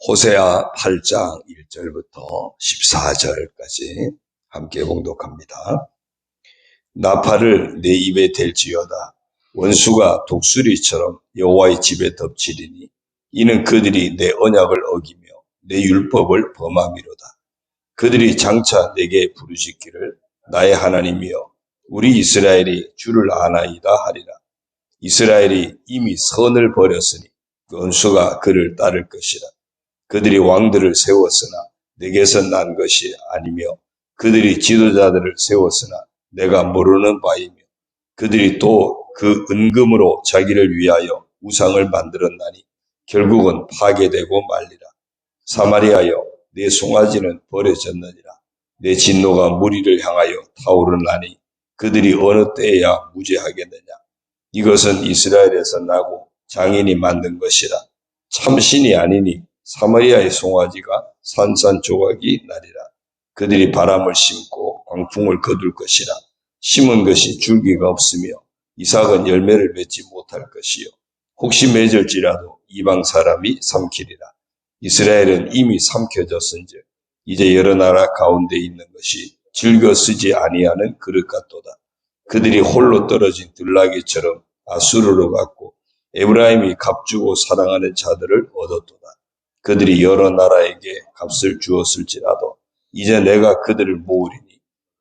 호세아 8장 1절부터 14절까지 함께 봉독합니다. 나팔을 내 입에 댈지어다. 원수가 독수리처럼 여호와의 집에 덮치리니 이는 그들이 내 언약을 어기며 내 율법을 범함이로다. 그들이 장차 내게 부르짖기를 나의 하나님이여 우리 이스라엘이 주를 아나이다 하리라. 이스라엘이 이미 선을 버렸으니 원수가 그를 따를 것이라. 그들이 왕들을 세웠으나 내게서 난 것이 아니며 그들이 지도자들을 세웠으나 내가 모르는 바이며 그들이 또 그 은금으로 자기를 위하여 우상을 만들었나니 결국은 파괴되고 말리라. 사마리아여 내 송아지는 버려졌느니라. 내 진노가 무리를 향하여 타오르나니 그들이 어느 때에야 무죄하겠느냐. 이것은 이스라엘에서 나고 장인이 만든 것이라. 참신이 아니니 사마리아의 송아지가 산산조각이 나리라. 그들이 바람을 심고 광풍을 거둘 것이라. 심은 것이 줄기가 없으며 이삭은 열매를 맺지 못할 것이요 혹시 맺을지라도 이방 사람이 삼키리라. 이스라엘은 이미 삼켜졌은즉 이제 여러 나라 가운데 있는 것이 즐겨 쓰지 아니하는 그릇 같도다. 그들이 홀로 떨어진 들나귀처럼 아수르로 갔고 에브라임이 값주고 사랑하는 자들을 얻었도다. 그들이 여러 나라에게 값을 주었을지라도 이제 내가 그들을 모으리니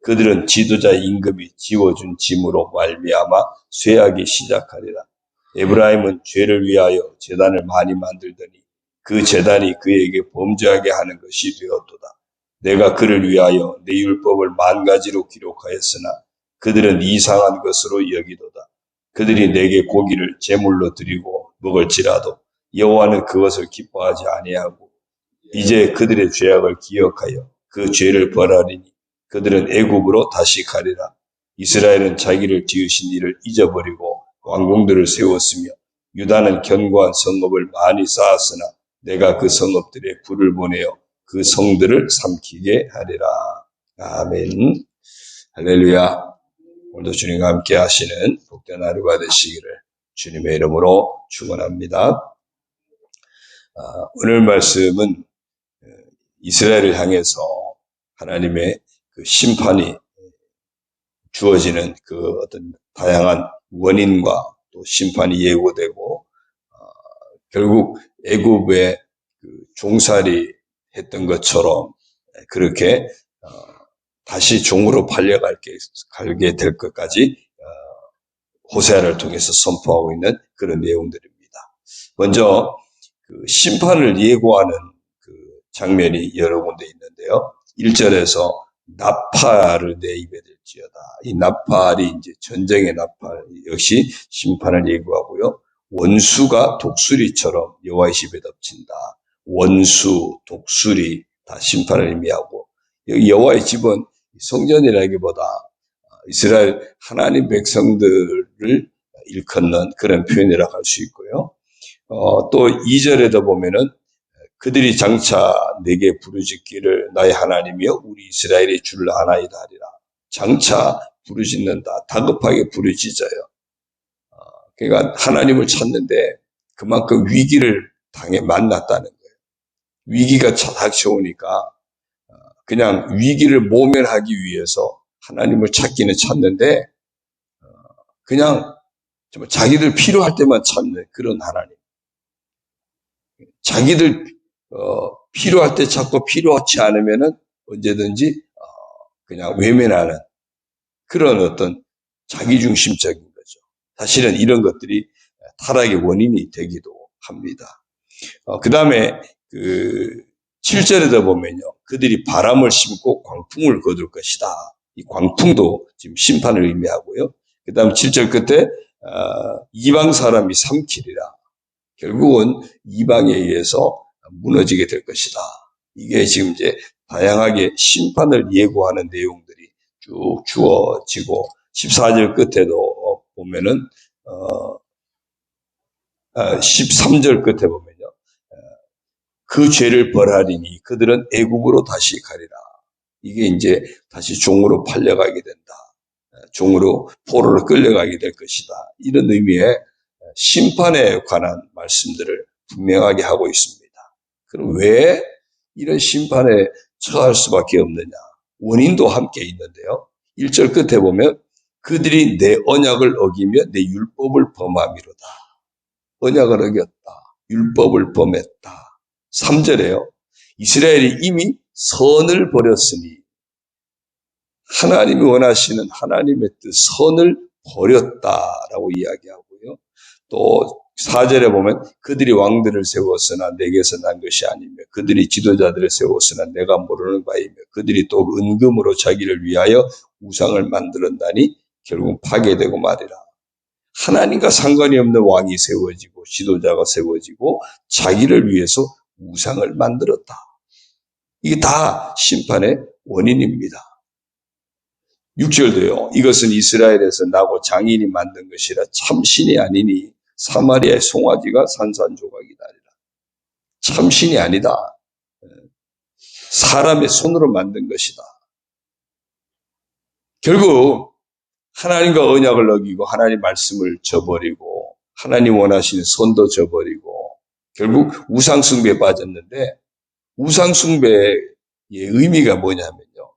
그들은 지도자 임금이 지워준 짐으로 말미암아 쇠하기 시작하리라. 에브라임은 죄를 위하여 제단을 많이 만들더니 그 제단이 그에게 범죄하게 하는 것이 되었도다. 내가 그를 위하여 내 율법을 만 가지로 기록하였으나 그들은 이상한 것으로 여기도다. 그들이 내게 고기를 제물로 드리고 먹을지라도 여호와는 그것을 기뻐하지 아니하고 이제 그들의 죄악을 기억하여 그 죄를 벌하리니 그들은 애굽으로 다시 가리라. 이스라엘은 자기를 지으신 이를 잊어버리고 왕궁들을 세웠으며 유다는 견고한 성읍을 많이 쌓았으나 내가 그 성읍들에 불을 보내어 그 성들을 삼키게 하리라. 아멘. 할렐루야. 오늘도 주님과 함께 하시는 복된 하루가 되시기를 주님의 이름으로 축원합니다. 오늘 말씀은 이스라엘을 향해서 하나님의 그 심판이 주어지는 그 어떤 다양한 원인과 또 심판이 예고되고 결국 애굽의 그 종살이 했던 것처럼 그렇게 다시 종으로 팔려가게 될 것까지 호세아를 통해서 선포하고 있는 그런 내용들입니다. 먼저 그 심판을 예고하는 그 장면이 여러 군데 있는데요. 1절에서 나팔을 내 입에 댈지어다. 이 나팔이 이제 전쟁의 나팔 역시 심판을 예고하고요. 원수가 독수리처럼 여호와의 집에 덮친다. 원수, 독수리 다 심판을 의미하고 여기 여호와의 집은 성전이라기보다 이스라엘 하나님 백성들을 일컫는 그런 표현이라고 할 수 있고요. 또 2절에도 보면은 그들이 장차 내게 부르짖기를 나의 하나님이여 우리 이스라엘의 주를 아나이다 하리라. 장차 부르짖는다. 다급하게 부르짖어요. 그러니까 하나님을 찾는데 그만큼 위기를 만났다는 거예요. 위기가 닥쳐오니까 그냥 위기를 모면하기 위해서 하나님을 찾기는 찾는데 그냥 정말 자기들 필요할 때만 찾는 그런 하나님. 자기들 필요할 때 찾고 필요하지 않으면은 언제든지 그냥 외면하는 그런 어떤 자기중심적인 거죠. 사실은 이런 것들이 타락의 원인이 되기도 합니다. 그 다음에 그 7절에도 보면요. 그들이 바람을 심고 광풍을 거둘 것이다. 이 광풍도 지금 심판을 의미하고요. 그 다음 7절 끝에 이방 사람이 삼키리라. 결국은 이방에 의해서 무너지게 될 것이다. 이게 지금 이제 다양하게 심판을 예고하는 내용들이 쭉 주어지고 14절 끝에도 보면은 13절 끝에 보면요. 그 죄를 벌하리니 그들은 애굽으로 다시 가리라. 이게 이제 다시 종으로 팔려가게 된다. 종으로 포로로 끌려가게 될 것이다. 이런 의미의 심판에 관한 말씀들을 분명하게 하고 있습니다. 그럼 왜 이런 심판에 처할 수밖에 없느냐? 원인도 함께 있는데요. 1절 끝에 보면 그들이 내 언약을 어기며 내 율법을 범함이로다. 언약을 어겼다. 율법을 범했다. 3절에요. 이스라엘이 이미 선을 버렸으니 하나님이 원하시는 하나님의 뜻 선을 버렸다라고 이야기하고요. 또 4절에 보면 그들이 왕들을 세웠으나 내게서 난 것이 아니며 그들이 지도자들을 세웠으나 내가 모르는 바이며 그들이 또 은금으로 자기를 위하여 우상을 만들었나니 결국 파괴되고 말이라. 하나님과 상관이 없는 왕이 세워지고 지도자가 세워지고 자기를 위해서 우상을 만들었다. 이게 다 심판의 원인입니다. 6절도요. 이것은 이스라엘에서 나고 장인이 만든 것이라 참신이 아니니 사마리아의 송아지가 산산조각이다리라. 참신이 아니다. 사람의 손으로 만든 것이다. 결국 하나님과 언약을 어기고 하나님 말씀을 저버리고 하나님 원하시는 선도 저버리고 결국 우상숭배에 빠졌는데 우상숭배의 의미가 뭐냐면요.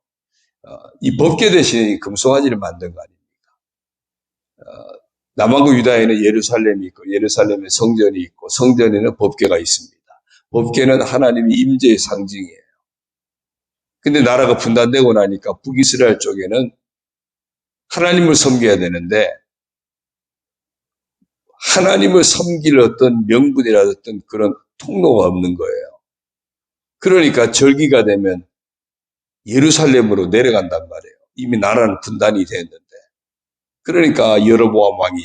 이 법궤 대신에 금송아지를 만든 거 아닙니까? 남한국 유다에는 예루살렘이 있고 예루살렘에 성전이 있고 성전에는 법궤가 있습니다. 법궤는 하나님의 임재의 상징이에요. 근데 나라가 분단되고 나니까 북이스라엘 쪽에는 하나님을 섬겨야 되는데 하나님을 섬길 어떤 명분이라든 어떤 그런 통로가 없는 거예요. 그러니까 절기가 되면 예루살렘으로 내려간단 말이에요. 이미 나라는 분단이 됐는데. 그러니까 여로보암 왕이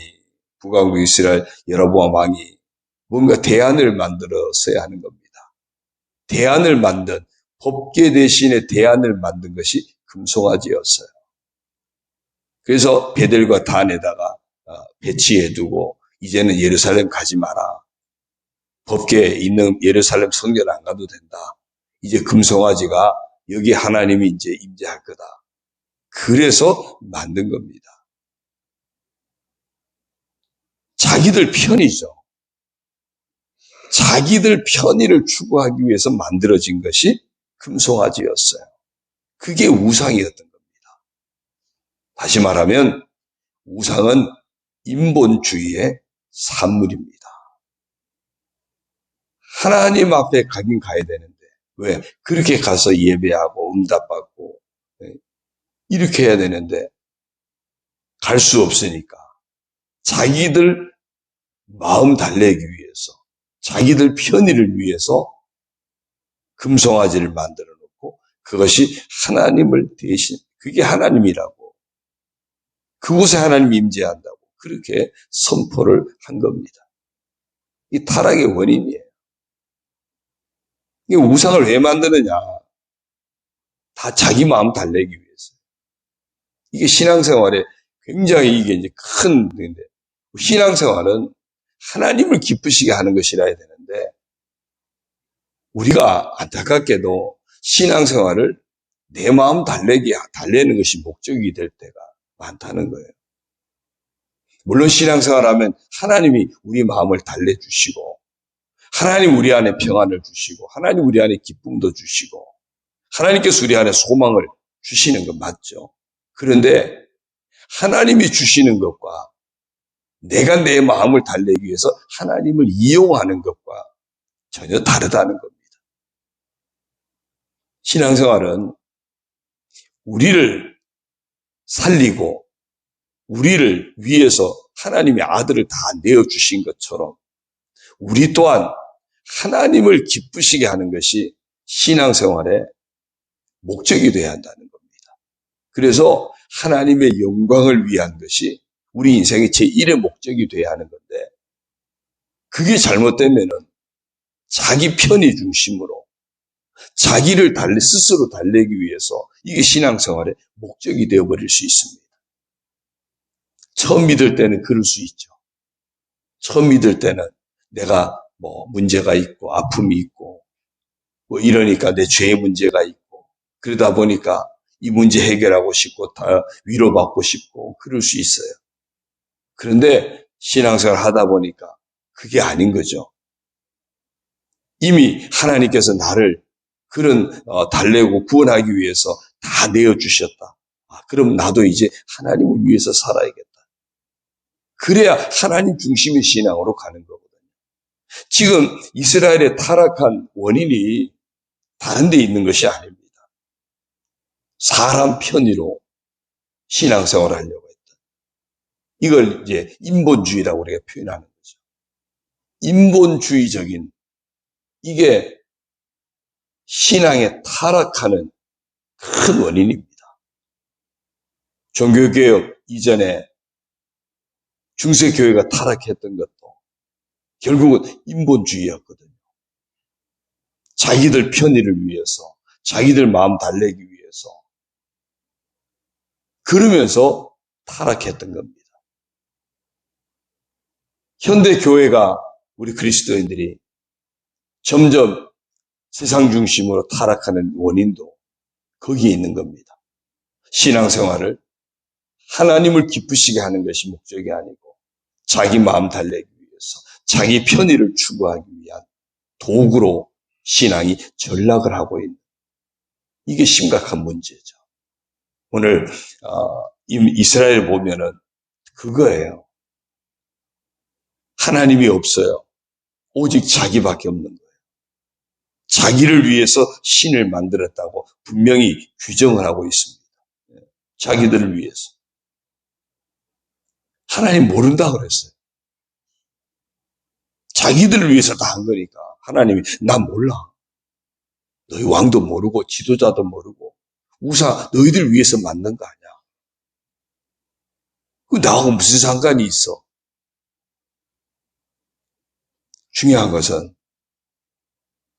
북왕국 이스라엘 여로보암 왕이 뭔가 대안을 만들었어야 하는 겁니다. 대안을 만든 법궤 대신에 대안을 만든 것이 금송아지였어요. 그래서 베델과 단에다가 배치해두고 이제는 예루살렘 가지 마라. 법궤에 있는 예루살렘 성전 안 가도 된다. 이제 금송아지가 여기 하나님이 이제 임재할 거다. 그래서 만든 겁니다. 자기들 편의죠. 자기들 편의를 추구하기 위해서 만들어진 것이 금송아지였어요. 그게 우상이었던 겁니다. 다시 말하면 우상은 인본주의의 산물입니다. 하나님 앞에 가긴 가야 되는데 왜? 그렇게 가서 예배하고 응답받고 이렇게 해야 되는데 갈 수 없으니까 자기들 마음 달래기 위해서 자기들 편의를 위해서 금송아지를 만들어 놓고 그것이 하나님을 대신 그게 하나님이라고 그곳에 하나님이 임재한다고 그렇게 선포를 한 겁니다. 이 타락의 원인이에요. 이 우상을 왜 만드느냐? 다 자기 마음 달래기 위해서. 이게 신앙생활에 굉장히 이게 이제 큰 건데 신앙생활은 하나님을 기쁘시게 하는 것이라 해야 되는데 우리가 안타깝게도 신앙생활을 내 마음 달래는 것이 목적이 될 때가 많다는 거예요. 물론 신앙생활하면 하나님이 우리 마음을 달래주시고 하나님 우리 안에 평안을 주시고 하나님 우리 안에 기쁨도 주시고 하나님께서 우리 안에 소망을 주시는 건 맞죠. 그런데 하나님이 주시는 것과 내가 내 마음을 달래기 위해서 하나님을 이용하는 것과 전혀 다르다는 겁니다. 신앙생활은 우리를 살리고 우리를 위해서 하나님의 아들을 다 내어주신 것처럼 우리 또한 하나님을 기쁘시게 하는 것이 신앙생활의 목적이 되어야 한다는 겁니다. 그래서 하나님의 영광을 위한 것이 우리 인생의 제1의 목적이 되어야 하는 건데 그게 잘못되면은 자기 편의 중심으로 자기를 스스로 달래기 위해서 이게 신앙생활의 목적이 되어버릴 수 있습니다. 처음 믿을 때는 그럴 수 있죠. 처음 믿을 때는 내가 문제가 있고 아픔이 있고 이러니까 내 죄의 문제가 있고 그러다 보니까 이 문제 해결하고 싶고 다 위로받고 싶고 그럴 수 있어요. 그런데 신앙생활 하다 보니까 그게 아닌 거죠. 이미 하나님께서 나를 그런 달래고 구원하기 위해서 다 내어주셨다. 그럼 나도 이제 하나님을 위해서 살아야겠다. 그래야 하나님 중심의 신앙으로 가는 거거든요. 지금 이스라엘의 타락한 원인이 다른 데 있는 것이 아닙니다. 사람 편의로 신앙생활을 하려고 했다. 이걸 이제 인본주의라고 우리가 표현하는 거죠. 인본주의적인, 이게 신앙에 타락하는 큰 원인입니다. 종교개혁 이전에 중세교회가 타락했던 것도 결국은 인본주의였거든요. 자기들 편의를 위해서, 자기들 마음 달래기 위해서, 그러면서 타락했던 겁니다. 현대교회가, 우리 그리스도인들이 점점 세상 중심으로 타락하는 원인도 거기에 있는 겁니다. 신앙생활을 하나님을 기쁘시게 하는 것이 목적이 아니고 자기 마음 달래기 위해서, 자기 편의를 추구하기 위한 도구로 신앙이 전락을 하고 있는, 이게 심각한 문제죠. 오늘 이스라엘 보면은 그거예요. 하나님이 없어요. 오직 자기밖에 없는 거예요. 자기를 위해서 신을 만들었다고 분명히 규정을 하고 있습니다. 자기들을 위해서. 하나님 모른다 그랬어요. 자기들을 위해서 다 한 거니까 하나님이 나 몰라. 너희 왕도 모르고 지도자도 모르고 우사 너희들 위해서 만든 거 아니야. 그 나하고 무슨 상관이 있어. 중요한 것은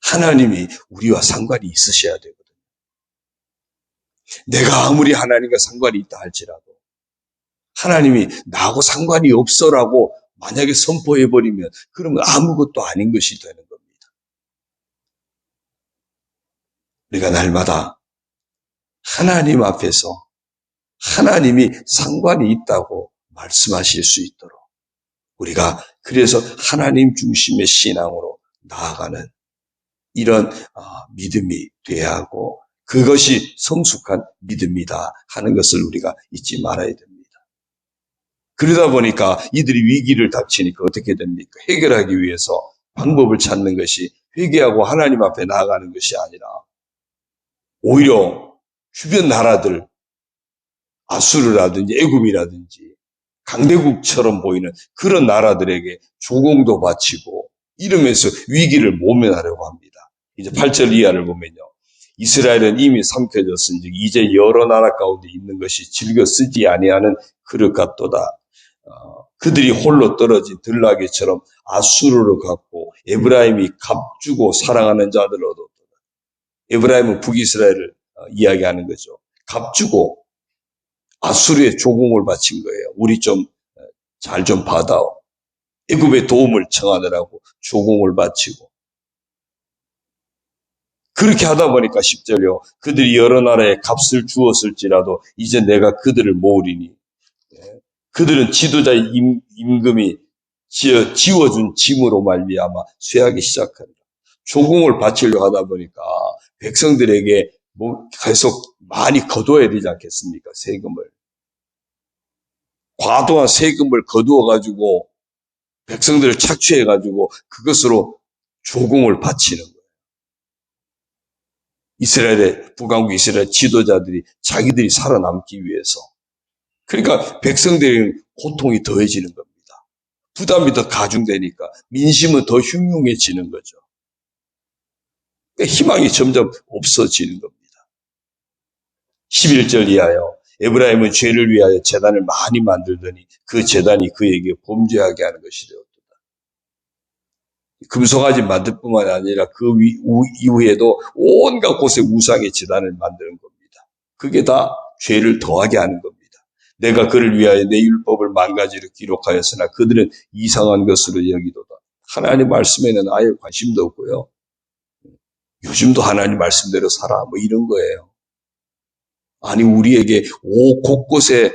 하나님이 우리와 상관이 있으셔야 되거든요. 내가 아무리 하나님과 상관이 있다 할지라도 하나님이 나하고 상관이 없어라고 만약에 선포해버리면 그러면 아무것도 아닌 것이 되는 겁니다. 우리가 날마다 하나님 앞에서 하나님이 상관이 있다고 말씀하실 수 있도록 우리가 그래서 하나님 중심의 신앙으로 나아가는 이런 믿음이 돼야 하고 그것이 성숙한 믿음이다 하는 것을 우리가 잊지 말아야 됩니다. 그러다 보니까 이들이 위기를 닥치니까 어떻게 됩니까? 해결하기 위해서 방법을 찾는 것이 회개하고 하나님 앞에 나아가는 것이 아니라 오히려 주변 나라들, 아수르라든지 애굽이라든지 강대국처럼 보이는 그런 나라들에게 조공도 바치고 이러면서 위기를 모면하려고 합니다. 이제 8절 이하를 보면요. 이스라엘은 이미 삼켜졌은즉 이제 여러 나라 가운데 있는 것이 즐겨 쓰지 아니하는 그릇 같도다. 그들이 홀로 떨어진 들나귀처럼 아수르로 갔고 에브라임이 값주고 사랑하는 자들을 얻었도다. 에브라임은 북이스라엘을 이야기하는 거죠. 값주고 아수르의 조공을 바친 거예요. 우리 좀 잘 좀 받아오. 애굽의 도움을 청하느라고 조공을 바치고 그렇게 하다 보니까 10절이요. 그들이 여러 나라에 값을 주었을지라도 이제 내가 그들을 모으리니 그들은 지도자의 임금이 지워준 짐으로 말미암아 쇠하기 시작한다. 조공을 바치려고 하다 보니까 백성들에게 계속 많이 거둬야 되지 않겠습니까? 세금을. 과도한 세금을 거두어가지고 백성들을 착취해가지고 그것으로 조공을 바치는 거예요. 이스라엘의 북왕국 이스라엘 지도자들이 자기들이 살아남기 위해서. 그러니까 백성들의 고통이 더해지는 겁니다. 부담이 더 가중되니까 민심은 더 흉흉해지는 거죠. 그러니까 희망이 점점 없어지는 겁니다. 11절 이하여 에브라임은 죄를 위하여 제단을 많이 만들더니 그 제단이 그에게 범죄하게 하는 것이 되었다. 금송아지 만들 뿐만 아니라 그 이후에도 온갖 곳에 우상의 제단을 만드는 겁니다. 그게 다 죄를 더하게 하는 겁니다. 내가 그를 위하여 내 율법을 만가지로 기록하였으나 그들은 이상한 것으로 여기도다. 하나님 말씀에는 아예 관심도 없고요. 요즘도 하나님 말씀대로 살아 뭐 이런 거예요. 아니 우리에게 곳곳에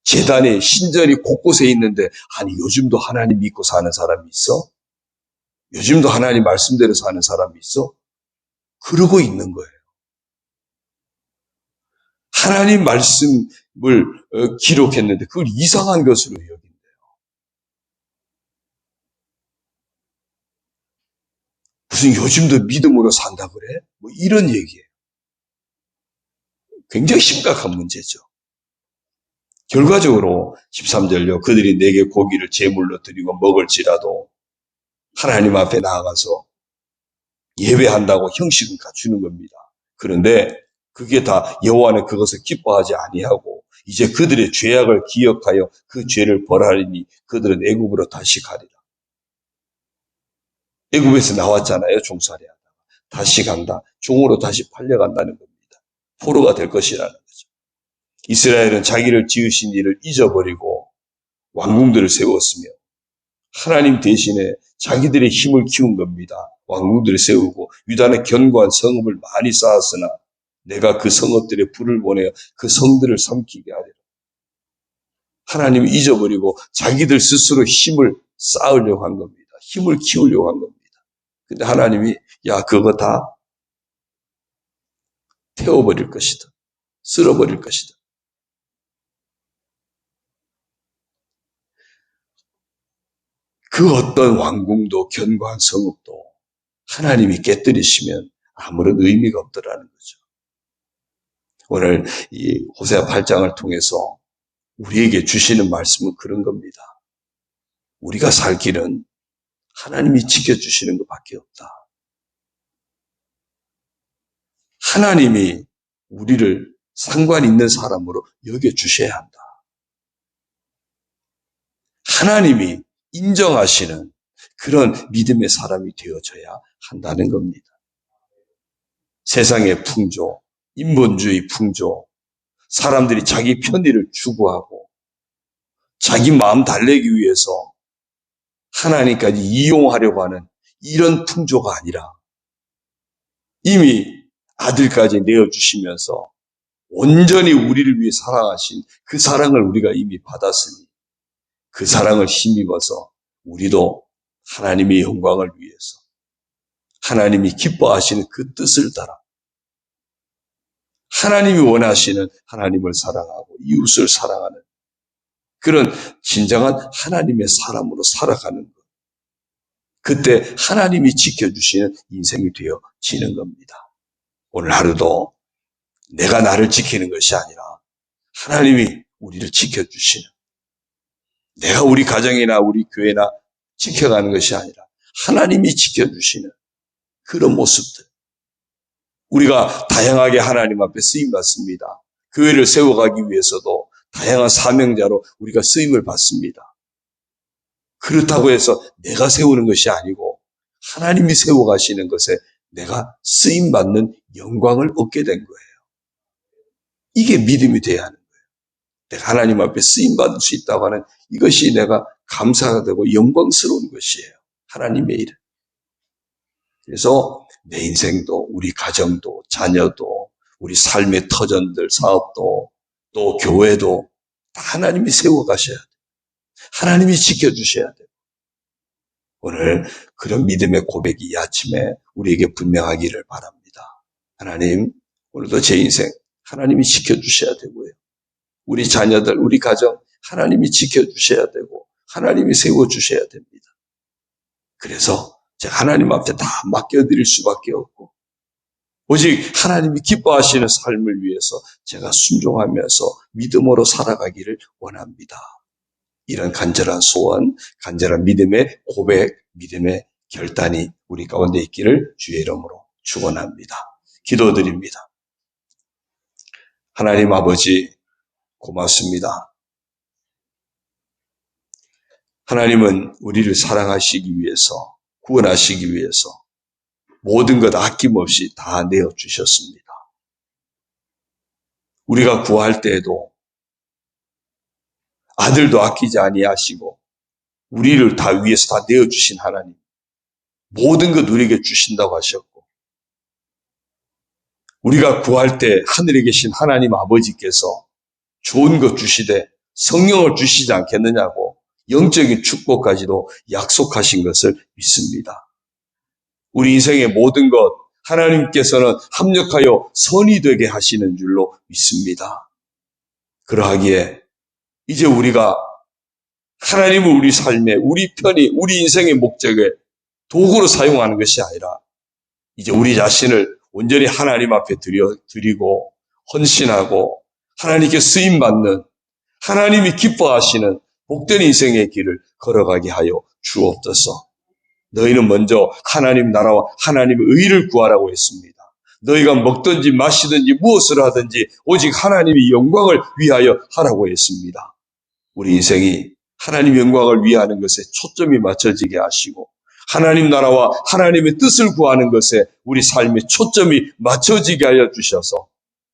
제단에 신전이 곳곳에 있는데 아니 요즘도 하나님 믿고 사는 사람이 있어? 요즘도 하나님 말씀대로 사는 사람이 있어? 그러고 있는 거예요. 하나님 말씀을 기록했는데 그걸 이상한 것으로 여긴대요. 무슨 요즘도 믿음으로 산다 그래? 뭐 이런 얘기예요. 굉장히 심각한 문제죠. 결과적으로 13절요. 그들이 내게 고기를 제물로 드리고 먹을지라도 하나님 앞에 나아가서 예배한다고 형식은 갖추는 겁니다. 그런데 그게 다 여호와는 그것을 기뻐하지 아니하고 이제 그들의 죄악을 기억하여 그 죄를 벌하리니 그들은 애굽으로 다시 가리라. 애굽에서 나왔잖아요. 종살이하다. 다시 간다. 종으로 다시 팔려간다는 겁니다. 포로가 될 것이라는 거죠. 이스라엘은 자기를 지으신 이를 잊어버리고 왕궁들을 세웠으며 하나님 대신에 자기들의 힘을 키운 겁니다. 왕궁들을 세우고 유다는 견고한 성읍을 많이 쌓았으나 내가 그 성읍들의 불을 보내어 그 성들을 삼키게 하리라. 하나님을 잊어버리고 자기들 스스로 힘을 쌓으려고 한 겁니다. 힘을 키우려고 한 겁니다. 근데 하나님이 야 그거 다 태워버릴 것이다. 쓸어버릴 것이다. 그 어떤 왕궁도 견고한 성읍도 하나님이 깨뜨리시면 아무런 의미가 없더라는 거죠. 오늘 이 호세아 8장을 통해서 우리에게 주시는 말씀은 그런 겁니다. 우리가 살 길은 하나님이 지켜주시는 것밖에 없다. 하나님이 우리를 상관 있는 사람으로 여겨주셔야 한다. 하나님이 인정하시는 그런 믿음의 사람이 되어져야 한다는 겁니다. 세상의 풍조, 인본주의 풍조, 사람들이 자기 편의를 추구하고 자기 마음 달래기 위해서 하나님까지 이용하려고 하는 이런 풍조가 아니라 이미 아들까지 내어주시면서 온전히 우리를 위해 사랑하신 그 사랑을 우리가 이미 받았으니 그 사랑을 힘입어서 우리도 하나님의 영광을 위해서 하나님이 기뻐하시는 그 뜻을 따라 하나님이 원하시는 하나님을 사랑하고 이웃을 사랑하는 그런 진정한 하나님의 사람으로 살아가는 것. 그때 하나님이 지켜주시는 인생이 되어지는 겁니다. 오늘 하루도 내가 나를 지키는 것이 아니라 하나님이 우리를 지켜주시는 내가 우리 가정이나 우리 교회나 지켜가는 것이 아니라 하나님이 지켜주시는 그런 모습들. 우리가 다양하게 하나님 앞에 쓰임받습니다. 교회를 세워가기 위해서도 다양한 사명자로 우리가 쓰임을 받습니다. 그렇다고 해서 내가 세우는 것이 아니고 하나님이 세워가시는 것에 내가 쓰임받는 영광을 얻게 된 거예요. 이게 믿음이 돼야 하는 거예요. 내가 하나님 앞에 쓰임받을 수 있다고 하는 이것이 내가 감사가 되고 영광스러운 것이에요. 하나님의 일. 그래서 내 인생도 우리 가정도 자녀도 우리 삶의 터전들 사업도 또 교회도 다 하나님이 세워가셔야 돼요. 하나님이 지켜주셔야 돼요. 오늘 그런 믿음의 고백이 이 아침에 우리에게 분명하기를 바랍니다. 하나님, 오늘도 제 인생 하나님이 지켜주셔야 되고요. 우리 자녀들, 우리 가정 하나님이 지켜주셔야 되고 하나님이 세워주셔야 됩니다. 그래서 제가 하나님 앞에 다 맡겨드릴 수밖에 없고 오직 하나님이 기뻐하시는 삶을 위해서 제가 순종하면서 믿음으로 살아가기를 원합니다. 이런 간절한 소원, 간절한 믿음의 고백, 믿음의 결단이 우리 가운데 있기를 주의 이름으로 축원합니다. 기도드립니다. 하나님 아버지 고맙습니다. 하나님은 우리를 사랑하시기 위해서, 구원하시기 위해서 모든 것 아낌없이 다 내어주셨습니다. 우리가 구할 때에도 아들도 아끼지 아니하시고 우리를 다 위해서 다 내어주신 하나님, 모든 것 우리에게 주신다고 하셨고 우리가 구할 때 하늘에 계신 하나님 아버지께서 좋은 것 주시되 성령을 주시지 않겠느냐고 영적인 축복까지도 약속하신 것을 믿습니다. 우리 인생의 모든 것 하나님께서는 합력하여 선이 되게 하시는 줄로 믿습니다. 그러하기에 이제 우리가 하나님을 우리 삶에, 우리 편이, 우리 인생의 목적에 도구로 사용하는 것이 아니라 이제 우리 자신을 온전히 하나님 앞에 드리고 헌신하고 하나님께 쓰임받는, 하나님이 기뻐하시는 복된 인생의 길을 걸어가게 하여 주옵소서. 너희는 먼저 하나님 나라와 하나님의 의를 구하라고 했습니다. 너희가 먹든지 마시든지 무엇을 하든지 오직 하나님의 영광을 위하여 하라고 했습니다. 우리 인생이 하나님 영광을 위하는 것에 초점이 맞춰지게 하시고 하나님 나라와 하나님의 뜻을 구하는 것에 우리 삶의 초점이 맞춰지게 하여 주셔서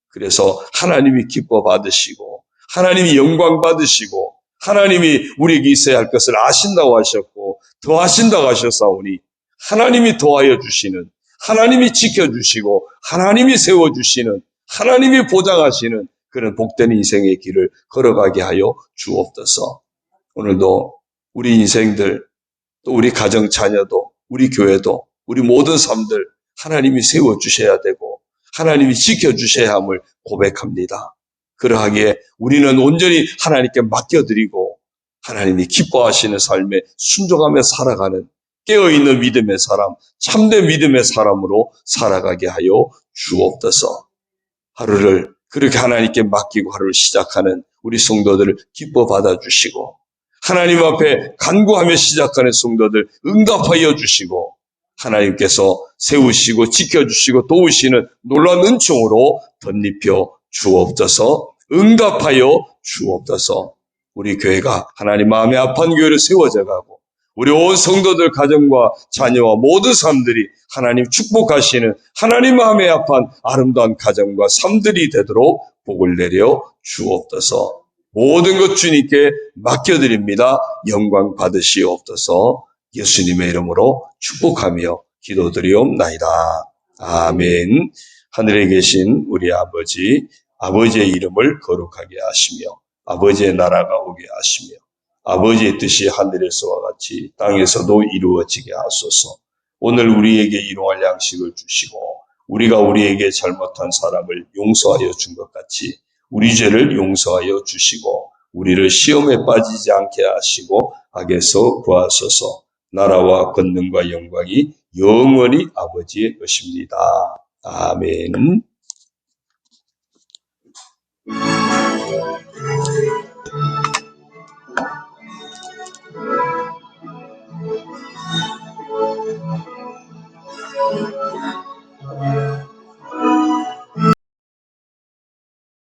그래서 하나님이 기뻐 받으시고 하나님이 영광 받으시고 하나님이 우리에게 있어야 할 것을 아신다고 하셨고 더 하신다고 하셨사오니 하나님이 더하여 주시는, 하나님이 지켜주시고 하나님이 세워주시는, 하나님이 보장하시는 그런 복된 인생의 길을 걸어가게 하여 주옵소서. 오늘도 우리 인생들, 또 우리 가정 자녀도, 우리 교회도, 우리 모든 삶들 하나님이 세워주셔야 되고 하나님이 지켜주셔야 함을 고백합니다. 그러하기에 우리는 온전히 하나님께 맡겨드리고 하나님이 기뻐하시는 삶에 순종하며 살아가는 깨어있는 믿음의 사람, 참된 믿음의 사람으로 살아가게 하여 주옵소서. 하루를 그렇게 하나님께 맡기고 하루를 시작하는 우리 성도들을 기뻐 받아주시고 하나님 앞에 간구하며 시작하는 성도들 응답하여 주시고 하나님께서 세우시고 지켜주시고 도우시는 놀라운 은총으로 덧입혀 주옵소서. 응답하여 주옵소서. 우리 교회가 하나님 마음에 합한 교회를 세워져 가고 우리 온 성도들 가정과 자녀와 모든 사람들이 하나님 축복하시는 하나님 마음에 합한 아름다운 가정과 삶들이 되도록 복을 내려 주옵소서. 모든 것 주님께 맡겨드립니다. 영광 받으시옵소서. 예수님의 이름으로 축복하며 기도드리옵나이다. 아멘. 하늘에 계신 우리 아버지, 아버지의 이름을 거룩하게 하시며 아버지의 나라가 오게 하시며 아버지의 뜻이 하늘에서와 같이 땅에서도 이루어지게 하소서. 오늘 우리에게 일용할 양식을 주시고 우리가 우리에게 잘못한 사람을 용서하여 준 것 같이 우리 죄를 용서하여 주시고 우리를 시험에 빠지지 않게 하시고 악에서 구하소서. 나라와 권능과 영광이 영원히 아버지의 것입니다. 아멘.